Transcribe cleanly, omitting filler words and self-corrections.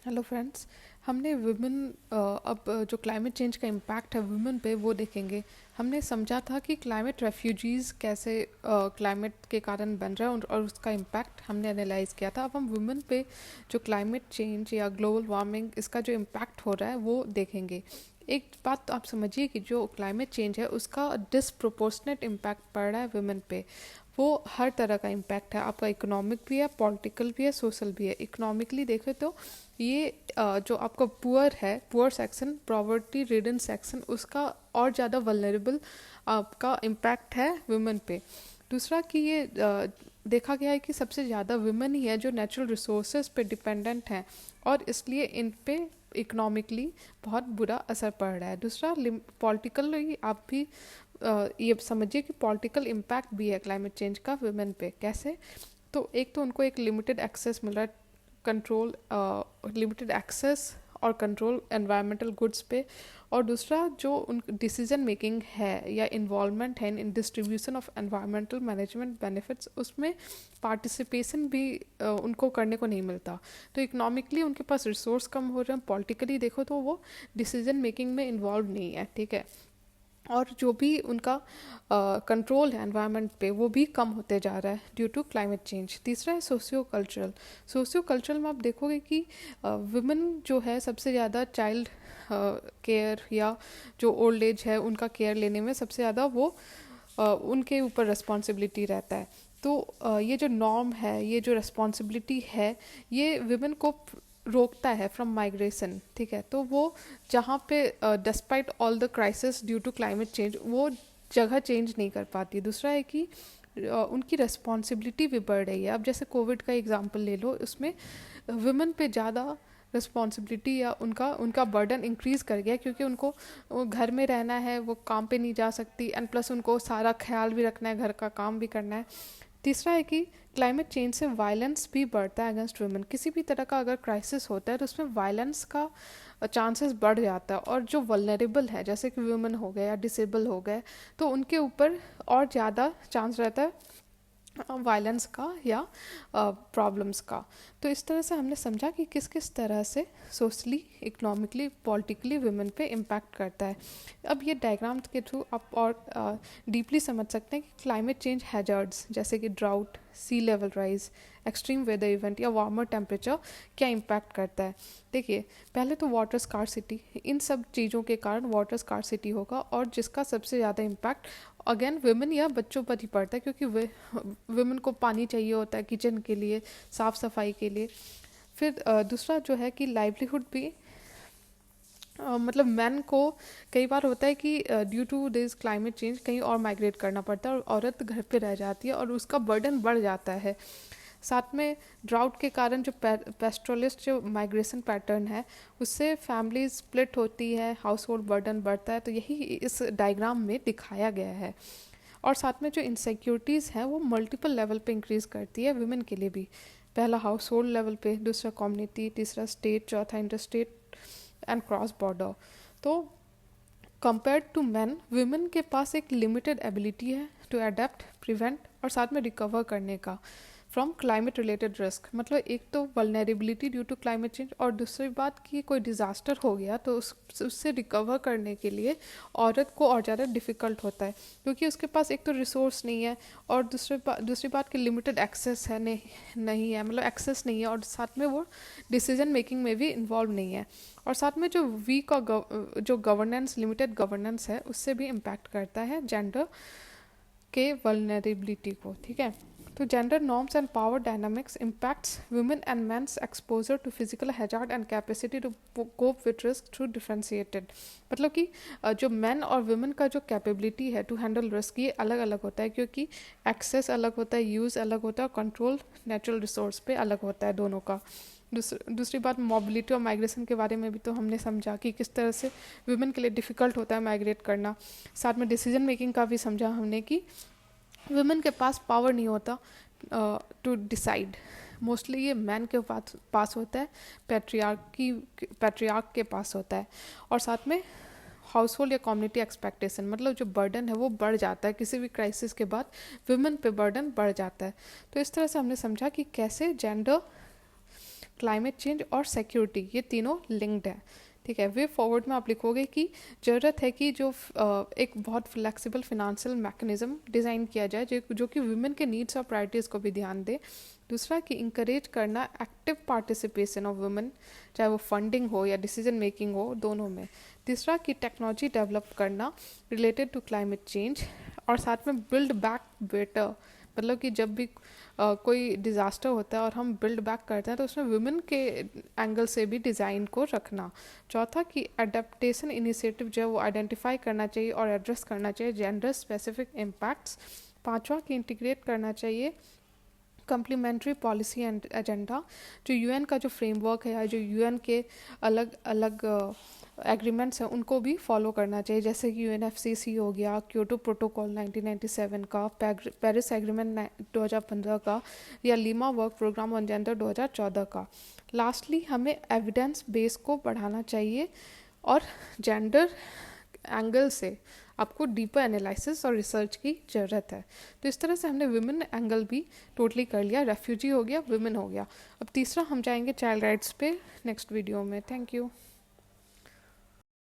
Hello friends. हमने women अब जो क्लाइमेट चेंज का इम्पैक्ट है वुमेन पे वो देखेंगे। हमने समझा था कि क्लाइमेट रेफ्यूजीज़ कैसे क्लाइमेट के कारण बन रहा है और उसका इम्पैक्ट हमने एनालाइज किया था। अब हम वुमेन पे जो क्लाइमेट चेंज या ग्लोबल वार्मिंग इसका जो इम्पैक्ट हो रहा है वो देखेंगे। एक बात तो आप समझिए कि जो क्लाइमेट चेंज है उसका डिसप्रोपोर्शनेट इम्पैक्ट पड़ रहा है वुमेन पे। वो हर तरह का इम्पैक्ट है, आपका इकोनॉमिक भी है, पॉलिटिकल भी है, सोशल भी है। इकोनॉमिकली देखें तो ये जो आपका पुअर है, poor section, poverty ridden section, उसका और ज़्यादा वल्नरेबल आपका इम्पैक्ट है वुमेन पे। दूसरा कि ये देखा गया है कि सबसे ज़्यादा वुमेन ही है जो नेचुरल रिसोर्सेज पे डिपेंडेंट हैं और इसलिए इन पे इकोनॉमिकली बहुत बुरा असर पड़ रहा है। दूसरा पॉलिटिकली आप भी ये समझिए कि पॉलिटिकल इम्पैक्ट भी है क्लाइमेट चेंज का वुमेन पे। कैसे? तो एक तो उनको एक लिमिटेड एक्सेस मिल रहा है, कंट्रोल, लिमिटेड एक्सेस और कंट्रोल एनवायरमेंटल गुड्स पे। और दूसरा जो उन डिसीजन मेकिंग है या इन्वॉल्वमेंट है इन distribution of environmental management benefits, उसमें पार्टिसिपेशन भी उनको करने को नहीं मिलता। तो इकोनॉमिकली उनके पास रिसोर्स कम हो रहे हैं, पॉलिटिकली देखो तो वो डिसीजन मेकिंग में इन्वॉल्व नहीं है। ठीक है। और जो भी उनका कंट्रोल है एनवायरनमेंट पे वो भी कम होते जा रहा है ड्यू टू क्लाइमेट चेंज। तीसरा है सोशियो कल्चरल। सोशियो कल्चरल में आप देखोगे कि वुमेन जो है सबसे ज़्यादा चाइल्ड केयर या जो ओल्ड एज है उनका केयर लेने में सबसे ज़्यादा वो उनके ऊपर रिस्पॉन्सिबिलिटी रहता है। तो ये जो नॉर्म है, ये जो रिस्पॉन्सिबिलिटी है, ये वुमेन को रोकता है फ्रॉम माइग्रेशन। ठीक है। तो वो जहाँ पे despite all the crisis due to climate change वो जगह चेंज नहीं कर पाती। दूसरा है कि उनकी रिस्पॉन्सिबिलिटी भी बढ़ रही है। अब जैसे कोविड का एग्जांपल ले लो, उसमें वुमेन पे ज़्यादा रिस्पॉन्सिबिलिटी या उनका उनका बर्डन इंक्रीज कर गया क्योंकि उनको वो घर में रहना है, वो काम पे नहीं जा सकती, एंड प्लस उनको सारा ख्याल भी रखना है, घर का काम भी करना है। तीसरा है कि क्लाइमेट चेंज से वायलेंस भी बढ़ता है अगेंस्ट वुमेन। किसी भी तरह का अगर क्राइसिस होता है तो उसमें वायलेंस का चांसेस बढ़ जाता है। और जो वल्नरेबल है जैसे कि वुमेन हो गए या डिसेबल हो गए, तो उनके ऊपर और ज़्यादा चांस रहता है वायलेंस का या प्रॉब्लम्स का। तो इस तरह से हमने समझा कि किस किस तरह से सोशली, इकोनॉमिकली, पॉलिटिकली वुमेन पे इम्पैक्ट करता है। अब ये डायग्राम के थ्रू आप और डीपली समझ सकते हैं कि क्लाइमेट चेंज हैजर्ड्स जैसे कि drought, sea level rise, extreme weather event या वार्मर टेम्परेचर क्या इम्पैक्ट करता है। देखिए, पहले तो वाटर स्कार्सिटी, इन सब चीज़ों के कारण वाटर स्कार्सिटी होगा और जिसका सबसे ज़्यादा इम्पैक्ट अगेन वुमेन या बच्चों पर ही पड़ता है क्योंकि वुमेन को पानी चाहिए होता है किचन के लिए, साफ़ सफाई के लिए। फिर दूसरा जो है कि लाइवलीहुड भी, मतलब मैन को कई बार होता है कि due to this climate change कहीं और माइग्रेट करना पड़ता है और औरत घर पे रह जाती है और उसका बर्डन बढ़ जाता है। साथ में ड्राउट के कारण जो पेस्ट्रोलिस्ट जो माइग्रेशन पैटर्न है उससे फैमिली स्प्लिट होती है, हाउस होल्ड बर्डन बढ़ता है। तो यही इस डायग्राम में दिखाया गया है। और साथ में जो इनसिक्योरिटीज़ हैं वो मल्टीपल लेवल पे इंक्रीज़ करती है वुमेन के लिए भी। पहला हाउस होल्ड लेवल पे, दूसरा कम्युनिटी, तीसरा स्टेट, चौथा इंटरस्टेट एंड क्रॉस बॉर्डर। तो कंपेयर्ड टू मैन, वुमेन के पास एक लिमिटेड एबिलिटी है टू अडेप्ट, प्रिवेंट और साथ में रिकवर करने का फ्रॉम क्लाइमेट रिलेटेड रिस्क। मतलब एक तो vulnerability due to climate change और दूसरी बात कि कोई डिज़ास्टर हो गया तो उससे रिकवर करने के लिए औरत को और ज़्यादा डिफ़िकल्ट होता है क्योंकि उसके पास एक तो रिसोर्स नहीं है और दूसरी बात कि लिमिटेड एक्सेस है, नहीं है, मतलब एक्सेस नहीं है, और साथ में वो डिसीजन मेकिंग में भी इन्वॉल्व नहीं है। और साथ में जो वीक और जो गवर्नेंस, लिमिटेड गवर्नेंस है, उससे भी इम्पैक्ट करता है जेंडर के वल्नरेबिलिटी को। ठीक है। तो gender norms and power dynamics impacts women and men's exposure to physical hazard and capacity to cope with risk through differentiated. मतलब कि जो मेन और वुमेन का जो कैपेबिलिटी है टू हैंडल रिस्क ये अलग अलग होता है क्योंकि एक्सेस अलग होता है, यूज़ अलग होता है और कंट्रोल नेचुरल रिसोर्स पे अलग होता है दोनों का। दूसरी बात, मोबिलिटी और माइग्रेशन के बारे में भी तो हमने समझा कि किस तरह से वुमेन के लिए डिफ़िकल्ट होता है माइग्रेट करना। साथ में डिसीजन मेकिंग का भी समझा हमने कि वुमेन के पास पावर नहीं होता टू डिसाइड। मोस्टली ये मैन के पास होता है, पैट्रियार्क के पास होता है। और साथ में हाउस होल्ड या कम्युनिटी एक्सपेक्टेशन, मतलब जो बर्डन है वो बढ़ जाता है किसी भी क्राइसिस के बाद, वुमेन पे बर्डन बढ़ जाता है। तो इस तरह से हमने समझा कि कैसे जेंडर क्लाइमेट चेंज और सिक्योरिटी, ये तीनों लिंक्ड है। ठीक है, वे फॉरवर्ड में आप लिखोगे कि ज़रूरत है कि जो एक बहुत फ्लेक्सिबल फिनेंशियल मैकेनिज्म डिज़ाइन किया जाए जो कि वुमेन के नीड्स और प्रायोरिटीज़ को भी ध्यान दे। दूसरा कि इंकरेज करना एक्टिव पार्टिसिपेशन ऑफ वुमेन, चाहे वो फंडिंग हो या डिसीजन मेकिंग हो, दोनों में। तीसरा कि टेक्नोलॉजी डेवलप करना रिलेटेड टू क्लाइमेट चेंज, और साथ में बिल्ड बैक बेटर, मतलब कि जब भी कोई डिज़ास्टर होता है और हम बिल्ड बैक करते हैं तो उसमें वुमेन के एंगल से भी डिज़ाइन को रखना। चौथा कि अडेप्टेशन इनिशिएटिव जो है वो आइडेंटिफाई करना चाहिए और एड्रेस करना चाहिए जेंडर स्पेसिफिक इम्पैक्ट्स। पांचवा कि इंटीग्रेट करना चाहिए कम्प्लीमेंट्री पॉलिसी एंड एजेंडा, जो यूएन का जो फ्रेमवर्क है या जो यूएन के अलग अलग एग्रीमेंट्स हैं उनको भी फॉलो करना चाहिए, जैसे कि यूएनएफसीसी हो गया, क्योटो प्रोटोकॉल 1997 का, पेरिस एग्रीमेंट 2015 का, या Lima work programme on gender 2014 का। लास्टली हमें एविडेंस बेस को बढ़ाना चाहिए और जेंडर एंगल से आपको डीपर एनालिसिस और रिसर्च की ज़रूरत है। तो इस तरह से हमने वुमेन एंगल भी टोटली कर लिया, रेफ्यूजी हो गया, वुमेन हो गया। अब तीसरा हम जाएंगे चाइल्ड राइट्स पे नेक्स्ट वीडियो में। Thank you.